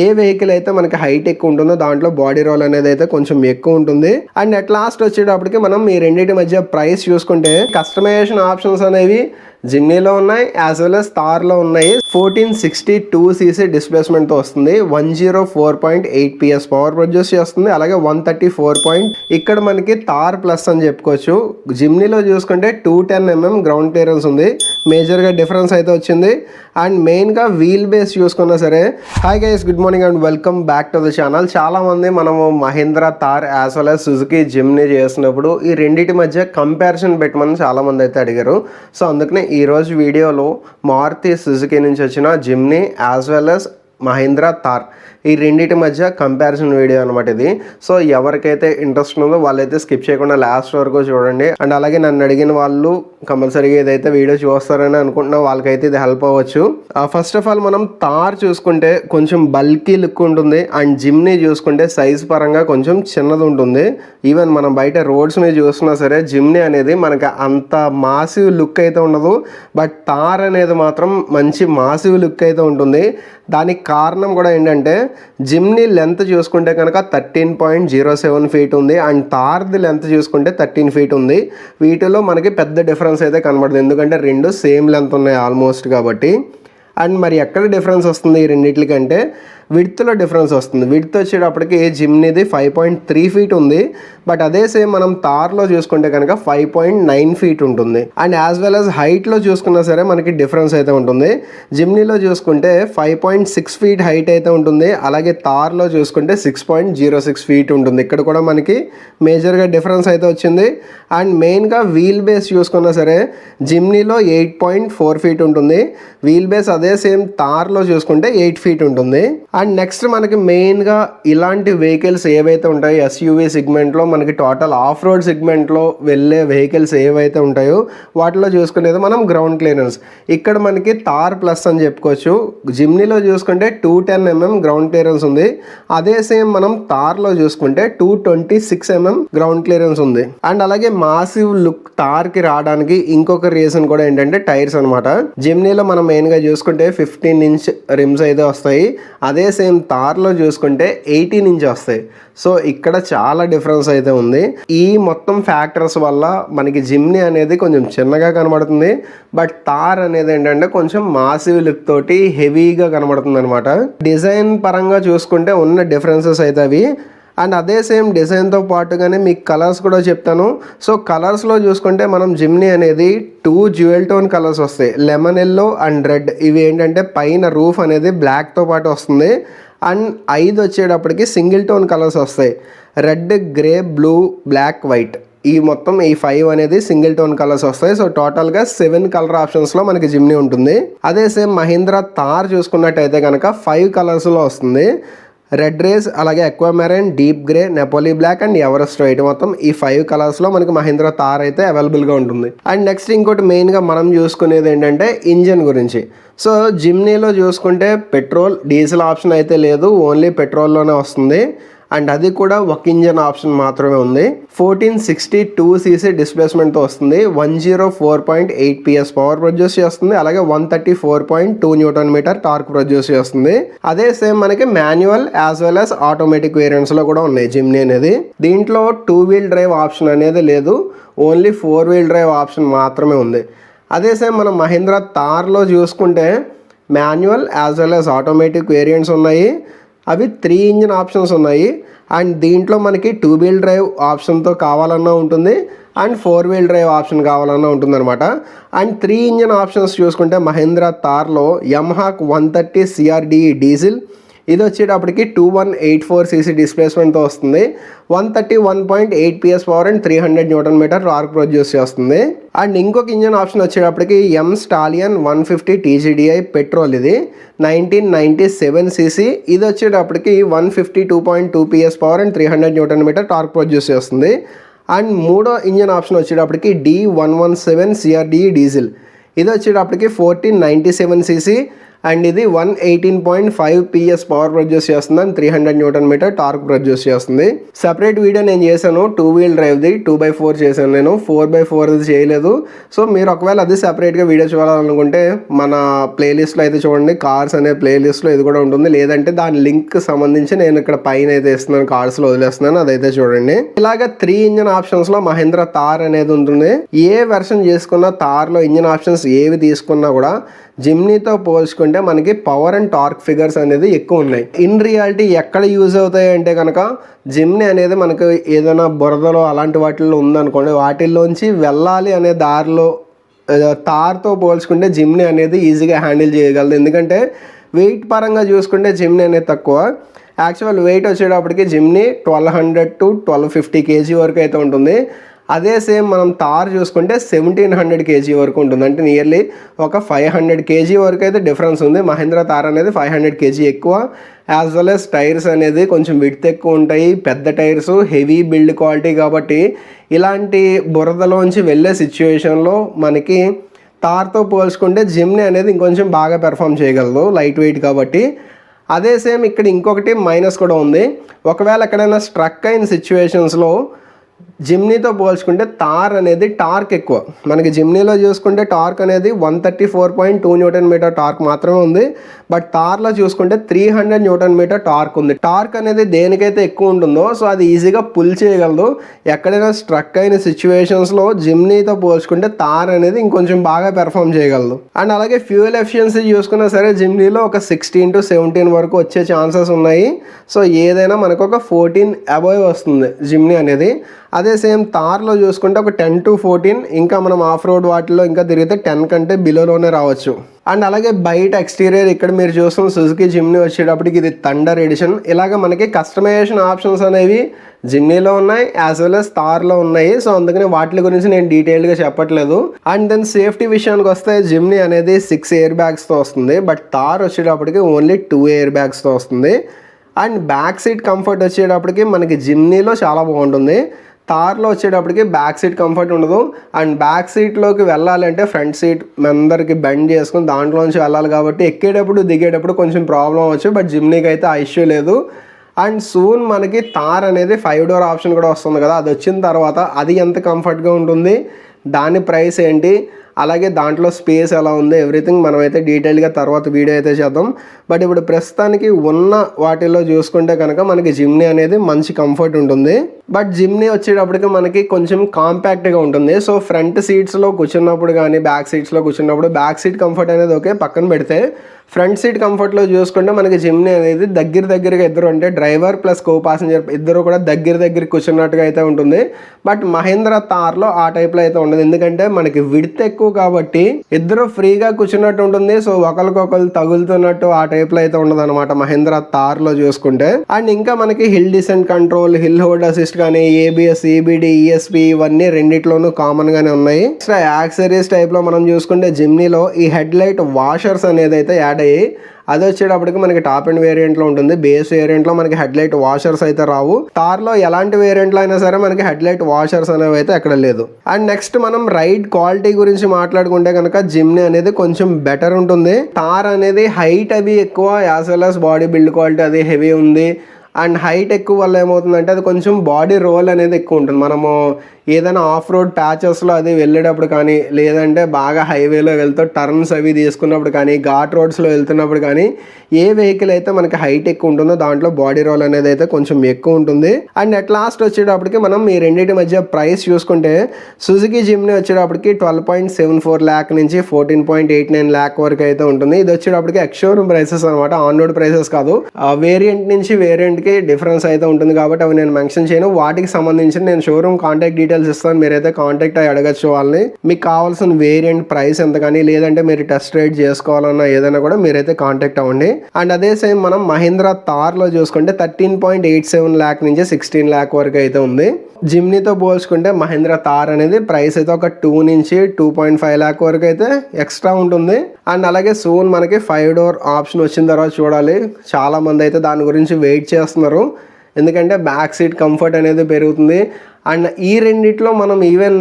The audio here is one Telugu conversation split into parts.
ఏ వెహికల్ అయితే మనకి హైట్ ఎక్కువ ఉంటుందో దాంట్లో బాడీ రోల్ అనేది అయితే కొంచెం ఎక్కువ ఉంటుంది. అండ్ అట్ లాస్ట్ వచ్చేటప్పటికి మనం ఈ రెండింటి మధ్య ప్రైస్ చూసుకుంటే కస్టమైజేషన్ ఆప్షన్స్ అనేవి జిమ్నీలో ఉన్నాయి యాజ్ వెల్ as థార్లో ఉన్నాయి. 1462cc డిస్ప్లేస్మెంట్తో వస్తుంది. 104.8 PS పవర్ ప్రొడ్యూస్ చేస్తుంది. అలాగే 134 ఇక్కడ మనకి థార్ ప్లస్ అని చెప్పుకోవచ్చు. జిమ్నీలో చూసుకుంటే 210mm గ్రౌండ్ క్లియరెన్స్ ఉంది. మేజర్గా డిఫరెన్స్ అయితే వచ్చింది. అండ్ మెయిన్గా వీల్ బేస్ చూసుకున్నా సరే. Hi guys, good morning and welcome back to the channel. చాలామంది మనము Mahindra Thar as well as Suzuki Jimny చేసినప్పుడు ఈ రెండింటి మధ్య కంపారిజన్ పెట్టమని చాలామంది అయితే అడిగారు. సో అందుకనే ఈరోజు వీడియోలో మారుతి సుజుకి నుంచి వచ్చిన Jimny as well as Mahindra Thar ఈ రెండింటి మధ్య కంపారిజన్ వీడియో అనమాట ఇది. సో ఎవరికైతే ఇంట్రెస్ట్ ఉందో వాళ్ళైతే స్కిప్ చేయకుండా లాస్ట్ వరకు చూడండి. అండ్ అలాగే నన్ను అడిగిన వాళ్ళు కంపల్సరీగా ఏదైతే వీడియో చూస్తారని అనుకుంటున్నా వాళ్ళకైతే ఇది హెల్ప్ అవ్వచ్చు. ఫస్ట్ ఆఫ్ ఆల్ మనం థార్ చూసుకుంటే కొంచెం బల్కీ లుక్ ఉంటుంది. అండ్ జిమ్నీ చూసుకుంటే సైజ్ పరంగా కొంచెం చిన్నది ఉంటుంది. ఈవెన్ మనం బయట రోడ్స్ మీద చూస్తున్నా సరే జిమ్నీ అనేది మనకి అంత మాసివ్ లుక్ అయితే ఉండదు. బట్ థార్ అనేది మాత్రం మంచి మాసివ్ లుక్ అయితే ఉంటుంది. దానికి కారణం కూడా ఏంటంటే జిమ్నీ లెంత్ చూసుకుంటే కనుక 13.07 ఫీట్ ఉంది. అండ్ థార్ది లెంత్ చూసుకుంటే 13 ఫీట్ ఉంది. వీటిలో మనకి పెద్ద డిఫరెన్స్ అయితే కనబడదు, ఎందుకంటే రెండు సేమ్ లెంత్ ఉన్నాయి ఆల్మోస్ట్ కాబట్టి. అండ్ మరి ఎక్కడ డిఫరెన్స్ వస్తుంది ఈ రెండింటికంటే విడ్త్లో డిఫరెన్స్ వస్తుంది. విడ్త్ వచ్చేటప్పటికి జిమ్నీది 5.3 ఫీట్ ఉంది. బట్ అదే సేమ్ మనం థార్లో చూసుకుంటే కనుక 5.9 ఫీట్ ఉంటుంది. అండ్ యాజ్ వెల్ as హైట్లో చూసుకున్నా సరే మనకి డిఫరెన్స్ అయితే ఉంటుంది. జిమ్నీలో చూసుకుంటే 5.6 ఫీట్ హైట్ అయితే ఉంటుంది. అలాగే థార్లో చూసుకుంటే 6.06 ఫీట్ ఉంటుంది. ఇక్కడ కూడా మనకి మేజర్గా డిఫరెన్స్ అయితే వచ్చింది. అండ్ మెయిన్గా వీల్ బేస్ చూసుకున్నా సరే జిమ్నీలో 8.4 ఫీట్ ఉంటుంది. వీల్ బేస్ అదే సేమ్ థార్లో చూసుకుంటే 8 ఫీట్ ఉంటుంది. అండ్ నెక్స్ట్ మనకి మెయిన్గా ఇలాంటి వెహికల్స్ ఏవైతే ఉంటాయో ఎస్యూవీ సెగ్మెంట్లో మనకి టోటల్ ఆఫ్ రోడ్ సెగ్మెంట్లో వెళ్ళే వెహికల్స్ ఏవైతే ఉంటాయో వాటిలో చూసుకునేది మనం గ్రౌండ్ క్లియరెన్స్. ఇక్కడ మనకి థార్ ప్లస్ అని చెప్పుకోవచ్చు. జిమ్నీలో చూసుకుంటే 210mm గ్రౌండ్ క్లియరెన్స్ ఉంది. అదే సేమ్ మనం థార్లో చూసుకుంటే 226mm గ్రౌండ్ క్లియరెన్స్ ఉంది. అండ్ అలాగే మాసివ్ లుక్ థార్కి రావడానికి ఇంకొక రీజన్ కూడా ఏంటంటే టైర్స్ అనమాట. జిమ్నీలో మనం మెయిన్గా చూసుకుంటే 15 ఇంచ్ రిమ్స్ అయితే వస్తాయి. అదే సేమ్ థార్లో చూసుకుంటే 18 ఇంచ్ వస్తాయి. సో ఇక్కడ చాలా డిఫరెన్స్ అయితే ఉంది. ఈ మొత్తం ఫ్యాక్టర్స్ వల్ల మనకి జిమ్నీ అనేది కొంచెం చిన్నగా కనబడుతుంది. బట్ థార్ అనేది ఏంటంటే కొంచెం మాసివ్ లుక్ తోటి హెవీగా కనబడుతుంది అనమాట. డిజైన్ పరంగా చూసుకుంటే ఉన్న డిఫరెన్సెస్ అయితే అవి. అండ్ అదే సేమ్ డిజైన్తో పాటుగానే మీకు కలర్స్ కూడా చెప్తాను. సో కలర్స్లో చూసుకుంటే మనం జిమ్నీ అనేది 2 జ్యువెల్ టోన్ కలర్స్ వస్తాయి, లెమన్ ఎల్లో అండ్ రెడ్. ఇవి ఏంటంటే పైన రూఫ్ అనేది బ్లాక్తో పాటు వస్తుంది. అండ్ 5 వచ్చేటప్పటికి సింగిల్ టోన్ కలర్స్ వస్తాయి, red, grey, blue, black, white. ఈ మొత్తం ఈ 5 అనేది సింగిల్ టోన్ కలర్స్ వస్తాయి. సో టోటల్గా 7 కలర్ ఆప్షన్స్లో మనకి జిమ్నీ ఉంటుంది. అదే సేమ్ మహీంద్రా థార్ చూసుకున్నట్టయితే కనుక 5 కలర్స్లో వస్తుంది, రెడ్ రేస్, అలాగే aquamarine, deep grey, Napoli black and Everest white. మొత్తం ఈ 5 కలర్స్లో మనకి మహీంద్రా థార్ అయితే అవైలబుల్గా ఉంటుంది. అండ్ నెక్స్ట్ ఇంకోటి మెయిన్గా మనం చూసుకునేది ఏంటంటే ఇంజన్ గురించి. సో జిమ్నీలో చూసుకుంటే పెట్రోల్, డీజిల్ ఆప్షన్ అయితే లేదు, ఓన్లీ పెట్రోల్లోనే వస్తుంది. అండ్ అది కూడా ఒక ఇంజన్ ఆప్షన్ మాత్రమే ఉంది. 1462cc డిస్ప్లేస్మెంట్తో వస్తుంది. 104.8 PS పవర్ ప్రొడ్యూస్ చేస్తుంది. అలాగే 134.2 Nm టార్క్ ప్రొడ్యూస్ చేస్తుంది. అదే సేమ్ మనకి manual as well as automatic వేరియంట్స్లో కూడా ఉన్నాయి జిమ్నీ అనేది. దీంట్లో 2 వీల్ డ్రైవ్ ఆప్షన్ అనేది లేదు, ఓన్లీ 4 వీల్ డ్రైవ్ ఆప్షన్ మాత్రమే ఉంది. అదే సేమ్ మనం మహీంద్రా థార్లో చూసుకుంటే manual as well as automatic variants ఉన్నాయి. అవి 3 ఇంజిన్ ఆప్షన్స్ ఉన్నాయి. అండ్ దీంట్లో మనకి 2 వీల్ డ్రైవ్ ఆప్షన్తో కావాలన్నా ఉంటుంది అండ్ 4 వీల్ డ్రైవ్ ఆప్షన్ కావాలన్నా ఉంటుందన్నమాట. అండ్ 3 ఇంజిన్ ఆప్షన్స్ చూసుకుంటే మహీంద్రా థార్లో యమహా 130 CRDE డీజిల్, ఇది వచ్చేటప్పటికి 2184cc డిస్ప్లేస్మెంట్తో వస్తుంది. 131.8 PS power and 300 Nm torque produce చేస్తుంది. అండ్ ఇంకొక ఇంజన్ ఆప్షన్ వచ్చేటప్పటికి M స్టాలియన్ 150 TGDI పెట్రోల్, ఇది 1997cc. ఇది వచ్చేటప్పటికి 152.2 PS power and 300 Nm torque produce చేస్తుంది. అండ్ మూడో ఇంజన్ ఆప్షన్ వచ్చేటప్పటికి D117 CRDE డీజిల్, ఇది వచ్చేటప్పటికి 1497cc. అండ్ ఇది 118.5 PS పవర్ ప్రొడ్యూస్ చేస్తుంది and 300 newton metre torque produce చేస్తుంది. సెపరేట్ వీడియో నేను చేశాను 2 వీల్ డ్రైవ్ది 2x4 చేశాను, నేను 4x4 చేయలేదు. సో మీరు ఒకవేళ అది సెపరేట్గా వీడియో చూడాలనుకుంటే మన ప్లేలిస్ట్లో అయితే చూడండి, కార్స్ అనే ప్లేలిస్ట్లో ఇది కూడా ఉంటుంది. లేదంటే దాని లింక్ సంబంధించి నేను ఇక్కడ పైన అయితే ఇస్తున్నాను, కార్స్లో వదిలేస్తున్నాను, అదైతే చూడండి. ఇలాగ 3 ఇంజన్ ఆప్షన్స్లో మహీంద్రా థార్ అనేది ఉంటుంది. ఏ వెర్షన్ చేసుకున్న థార్లో ఇంజన్ ఆప్షన్స్ ఏవి తీసుకున్నా కూడా జిమ్నీతో పోల్చుకుంటే మనకి పవర్ అండ్ టార్క్ ఫిగర్స్ అనేది ఎక్కువ ఉన్నాయి. ఇన్ రియాలిటీ ఎక్కడ యూజ్ అవుతాయి అంటే కనుక జిమ్నీ అనేది మనకు ఏదైనా బురదలో అలాంటి వాటిల్లో ఉందనుకోండి, వాటిల్లోంచి వెళ్ళాలి అనే దారిలో థార్తో పోల్చుకుంటే జిమ్నీ అనేది ఈజీగా హ్యాండిల్ చేయగలదు. ఎందుకంటే వెయిట్ పరంగా చూసుకుంటే జిమ్నీ అనేది తక్కువ. యాక్చువల్ వెయిట్ వచ్చేటప్పటికి జిమ్నీ 1200 to 1250 kg వరకు అయితే ఉంటుంది. అదే సేమ్ మనం థార్ చూసుకుంటే 1700 kg వరకు ఉంటుంది. అంటే నియర్లీ ఒక 500 kg వరకు అయితే డిఫరెన్స్ ఉంది. మహీంద్రా థార్ అనేది 500 kg ఎక్కువ. యాజ్ వెల్ as టైర్స్ అనేది కొంచెం విడ్త్ ఎక్కువ ఉంటాయి, పెద్ద టైర్స్, హెవీ బిల్డ్ క్వాలిటీ. కాబట్టి ఇలాంటి బురదలోంచి వెళ్ళే సిచ్యువేషన్లో మనకి థార్తో పోల్చుకుంటే జిమ్నీ అనేది ఇంకొంచెం బాగా పెర్ఫామ్ చేయగలదు, లైట్ వెయిట్ కాబట్టి. అదే సేమ్ ఇక్కడ ఇంకొకటి మైనస్ కూడా ఉంది. ఒకవేళ ఎక్కడైనా స్ట్రక్ అయిన సిచ్యువేషన్స్లో జిమ్నీతో పోల్చుకుంటే థార్ అనేది టార్క్ ఎక్కువ. మనకి జిమ్నీలో చూసుకుంటే టార్క్ అనేది 134.2 న్యూటన్ మీటర్ టార్క్ మాత్రమే ఉంది. బట్ థార్లో చూసుకుంటే 300 న్యూటన్ మీటర్ టార్క్ ఉంది. టార్క్ అనేది దేనికైతే ఎక్కువ ఉంటుందో సో అది ఈజీగా పుల్ చేయగలదు. ఎక్కడైనా స్ట్రక్ అయిన సిచ్యువేషన్స్లో జిమ్నీతో పోల్చుకుంటే థార్ అనేది ఇంకొంచెం బాగా పెర్ఫామ్ చేయగలదు. అండ్ అలాగే ఫ్యూయల్ ఎఫిషియన్సీ చూసుకున్నా సరే జిమ్నీలో ఒక 16 to 17 వరకు వచ్చే ఛాన్సెస్ ఉన్నాయి. సో ఏదైనా మనకు ఒక 14 అబోవ్ వస్తుంది జిమ్నీ అనేది. అదే సేమ్ థార్లో చూసుకుంటే ఒక 10 to 14, ఇంకా మనం ఆఫ్ రోడ్ వాటిలో ఇంకా తిరిగితే 10 కంటే బిలోలోనే రావచ్చు. అండ్ అలాగే బయట ఎక్స్టీరియర్ ఇక్కడ మీరు చూస్తున్న సుజుకి జిమ్నీ వచ్చేటప్పటికి ఇది థండర్ ఎడిషన్. ఇలాగ మనకి కస్టమైజేషన్ ఆప్షన్స్ అనేవి జిమ్నీలో ఉన్నాయి యాజ్ వెల్ as థార్లో ఉన్నాయి. సో అందుకని వాటి గురించి నేను డీటెయిల్గా చెప్పట్లేదు. అండ్ దెన్ సేఫ్టీ విషయానికి వస్తే జిమ్నీ అనేది 6 ఎయిర్ బ్యాగ్స్తో వస్తుంది. బట్ థార్ వచ్చేటప్పటికి ఓన్లీ 2 ఎయిర్ బ్యాగ్స్తో వస్తుంది. అండ్ బ్యాక్ సీట్ కంఫర్ట్ వచ్చేటప్పటికి మనకి జిమ్నీలో చాలా బాగుంటుంది. థార్లో వచ్చేటప్పటికి బ్యాక్ సీట్ కంఫర్ట్ ఉండదు. అండ్ బ్యాక్ సీట్లోకి వెళ్ళాలంటే ఫ్రంట్ సీట్ అందరికి బెండ్ చేసుకుని దాంట్లోంచి వెళ్ళాలి కాబట్టి ఎక్కేటప్పుడు దిగేటప్పుడు కొంచెం ప్రాబ్లం అవ్వచ్చు. బట్ జిమ్నీకి అయితే ఆ ఇష్యూ లేదు. అండ్ సూన్ మనకి థార్ అనేది 5 door ఆప్షన్ కూడా వస్తుంది కదా, అది వచ్చిన తర్వాత అది ఎంత కంఫర్ట్గా ఉంటుంది, దాని ప్రైస్ ఏంటి, అలాగే దాంట్లో స్పేస్ ఎలా ఉంది, ఎవ్రీథింగ్ మనమైతే డీటెయిల్గా తర్వాత వీడియో అయితే చేద్దాం. బట్ ఇప్పుడు ప్రస్తుతానికి ఉన్న వాటిల్లో చూసుకుంటే కనుక మనకి జిమ్నీ అనేది మంచి కంఫర్ట్ ఉంటుంది. బట్ జిమ్నీ వచ్చేటప్పటికి మనకి కొంచెం కాంపాక్ట్గా ఉంటుంది. సో ఫ్రంట్ సీట్స్లో కూర్చున్నప్పుడు కానీ బ్యాక్ సీట్స్లో కూర్చున్నప్పుడు బ్యాక్ సీట్ కంఫర్ట్ అనేది ఓకే పక్కన పెడితే, ఫ్రంట్ సీట్ కంఫర్ట్లో చూసుకుంటే మనకి జిమ్నీ అనేది దగ్గరగా ఇద్దరు అంటే డ్రైవర్ ప్లస్ కో పాసెంజర్ ఇద్దరు కూడా దగ్గర కూర్చున్నట్టుగా అయితే ఉంటుంది. బట్ మహీంద్రా థార్లో ఆ టైప్లో అయితే ఉండదు. ఎందుకంటే మనకి విడ్త్ ఎక్కువ కాబట్టి ఇద్దరు ఫ్రీగా కూర్చున్నట్టు ఉంటుంది. సో ఒకరికొకరు తగులుతున్నట్టు ఆ టైప్లో అయితే ఉండదు అనమాట మహీంద్రా థార్లో చూసుకుంటే. అండ్ ఇంకా మనకి hill descent control, hill hold assist కానీ, ఏబిఎస్, ఈబిడి, ఈఎస్పి ఇవన్నీ రెండిట్లోనూ కామన్ గానే ఉన్నాయి. యాక్సరీస్ టైప్ లో మనం చూసుకుంటే జిమ్నీలో ఈ హెడ్ లైట్ వాషర్స్ అనేది అయితే యాడ్ అయ్యి అది వచ్చేటప్పటికి మనకి టాప్ అండ్ వేరియంట్లో ఉంటుంది. బేస్ వేరియంట్లో మనకి హెడ్ లైట్ వాషర్స్ అయితే రావు. థార్లో ఎలాంటి వేరియంట్లో అయినా సరే మనకి హెడ్ లైట్ వాషర్స్ అనేవి అయితే ఎక్కడ లేదు. అండ్ నెక్స్ట్ మనం రైడ్ క్వాలిటీ గురించి మాట్లాడుకుంటే కనుక జిమ్నీ అనేది కొంచెం బెటర్ ఉంటుంది. థార్ అనేది హైట్ అవి ఎక్కువ, as well as body build quality అది హెవీ ఉంది. అండ్ హైట్ ఎక్కువ వల్ల ఏమవుతుందంటే అది కొంచెం బాడీ రోల్ అనేది ఎక్కువ ఉంటుంది. మనము ఏదైనా ఆఫ్ రోడ్ ప్యాచెస్లో అది వెళ్ళేటప్పుడు కానీ, లేదంటే బాగా హైవేలో వెళ్తూ టర్న్స్ అవి తీసుకున్నప్పుడు కానీ, ఘాట్ రోడ్స్లో వెళ్తున్నప్పుడు కానీ, ఏ వెహికల్ అయితే మనకి హైట్ ఎక్కువ ఉంటుందో దాంట్లో బాడీ రోల్ అనేది అయితే కొంచెం ఎక్కువ ఉంటుంది. అండ్ అట్ లాస్ట్ వచ్చేటప్పటికి మనం ఈ రెండింటి మధ్య ప్రైస్ చూసుకుంటే సుజుకి జిమ్నీ వచ్చేటప్పటికి 12.74 lakh నుంచి 14.89 lakh వరకు అయితే ఉంటుంది. ఇది వచ్చేటప్పటికి ఎక్స్షోరూమ్ ప్రైసెస్ అనమాట, ఆన్ రోడ్ ప్రైసెస్ కాదు. వేరియంట్ నుంచి వేరియంట్కి డిఫరెన్స్ అయితే ఉంటుంది కాబట్టి అవి నేను మెన్షన్ చేయను. వాటికి సంబంధించి నేను షోరూమ్ కాంటాక్ట్ డీటెయిల్స్ ఇస్తాను, మీరైతే కాంటాక్ట్ అయ్యి అడగచ్చు వాళ్ళని. మీకు కావాల్సిన వేరియంట్ ప్రైస్ ఎంత కానీ, లేదంటే మీరు టెస్ట్ రైడ్ చేసుకోవాలన్నా ఏదైనా కూడా మీరైతే కాంటాక్ట్ అవ్వండి. అండ్ అదే సేమ్ మనం మహీంద్రా థార్లో చూసుకుంటే 13.87 lakh నుంచి 16 lakh వరకు అయితే ఉంది. జిమ్నీతో పోల్చుకుంటే మహీంద్రా థార్ అనేది ప్రైస్ అయితే ఒక 2 నుంచి 2.5 lakh వరకు అయితే ఎక్స్ట్రా ఉంటుంది. అండ్ అలాగే సూన్ మనకి 5 door ఆప్షన్ వచ్చిన తర్వాత చూడాలి. చాలా మంది అయితే దాని గురించి వెయిట్ చేస్తున్నారు. ఎందుకంటే బ్యాక్ సీట్ కంఫర్ట్ అనేది పెరుగుతుంది. అండ్ ఈ రెండిట్లో మనం ఈవెన్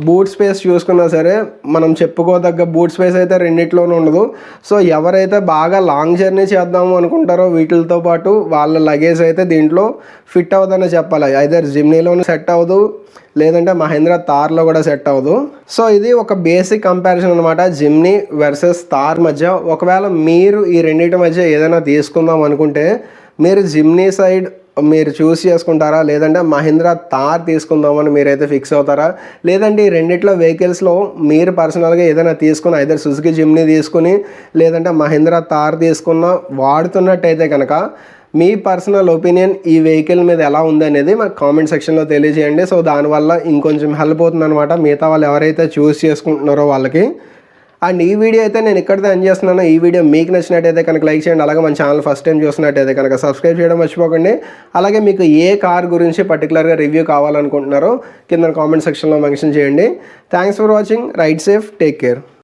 బూట్ స్పేస్ చూసుకున్నా సరే మనం చెప్పుకోదగ్గ బూట్ స్పేస్ అయితే రెండిట్లోనూ ఉండదు. సో ఎవరైతే బాగా లాంగ్ జర్నీ చేద్దాము అనుకుంటారో వీటితో పాటు వాళ్ళ లగేజ్ అయితే దీంట్లో ఫిట్ అవ్వదని చెప్పాలి. ఐదర్ జిమ్నీలోనే సెట్ అవ్వదు, లేదంటే మహేంద్ర థార్లో కూడా సెట్ అవ్వదు. సో ఇది ఒక బేసిక్ కంపారిజన్ అనమాట జిమ్నీ వర్సెస్ థార్ మధ్య. ఒకవేళ మీరు ఈ రెండింటి మధ్య ఏదైనా తీసుకుందాం అనుకుంటే మీరు జిమ్నీ సైడ్ మీరు చూస్ చేసుకుంటారా, లేదంటే మహీంద్రా థార్ తీసుకుందామని మీరైతే ఫిక్స్ అవుతారా, లేదంటే ఈ రెండిట్లో వెహికల్స్లో మీరు పర్సనల్గా ఏదైనా తీసుకుని ఐదర్ సుజుకి జిమ్నీ తీసుకుని లేదంటే మహీంద్రా థార్ తీసుకున్న వాడుతున్నట్టయితే కనుక మీ పర్సనల్ ఒపీనియన్ ఈ వెహికల్ మీద ఎలా ఉంది అనేది మాకు కామెంట్ సెక్షన్లో తెలియజేయండి. సో దానివల్ల ఇంకొంచెం హెల్ప్ అవుతుంది అనమాట మిగతా వాళ్ళు ఎవరైతే చూస్ చేసుకుంటున్నారో వాళ్ళకి. అండ్ ఈ వీడియో అయితే నేను ఇక్కడితో ఎండ్ చేస్తున్నాను. ఈ వీడియో మీకు నచ్చినట్టయితే కనుక లైక్ చేయండి. అలాగే మన ఛానల్ ఫస్ట్ టైం చూసినట్టయితే కనుక సబ్స్క్రైబ్ చేయడం మర్చిపోకండి. అలాగే మీకు ఏ కార్ గురించి పర్టికులర్గా రివ్యూ కావాలనుకుంటున్నారో కింద కామెంట్ సెక్షన్లో మెన్షన్ చేయండి. Thanks for watching. Ride safe, take care.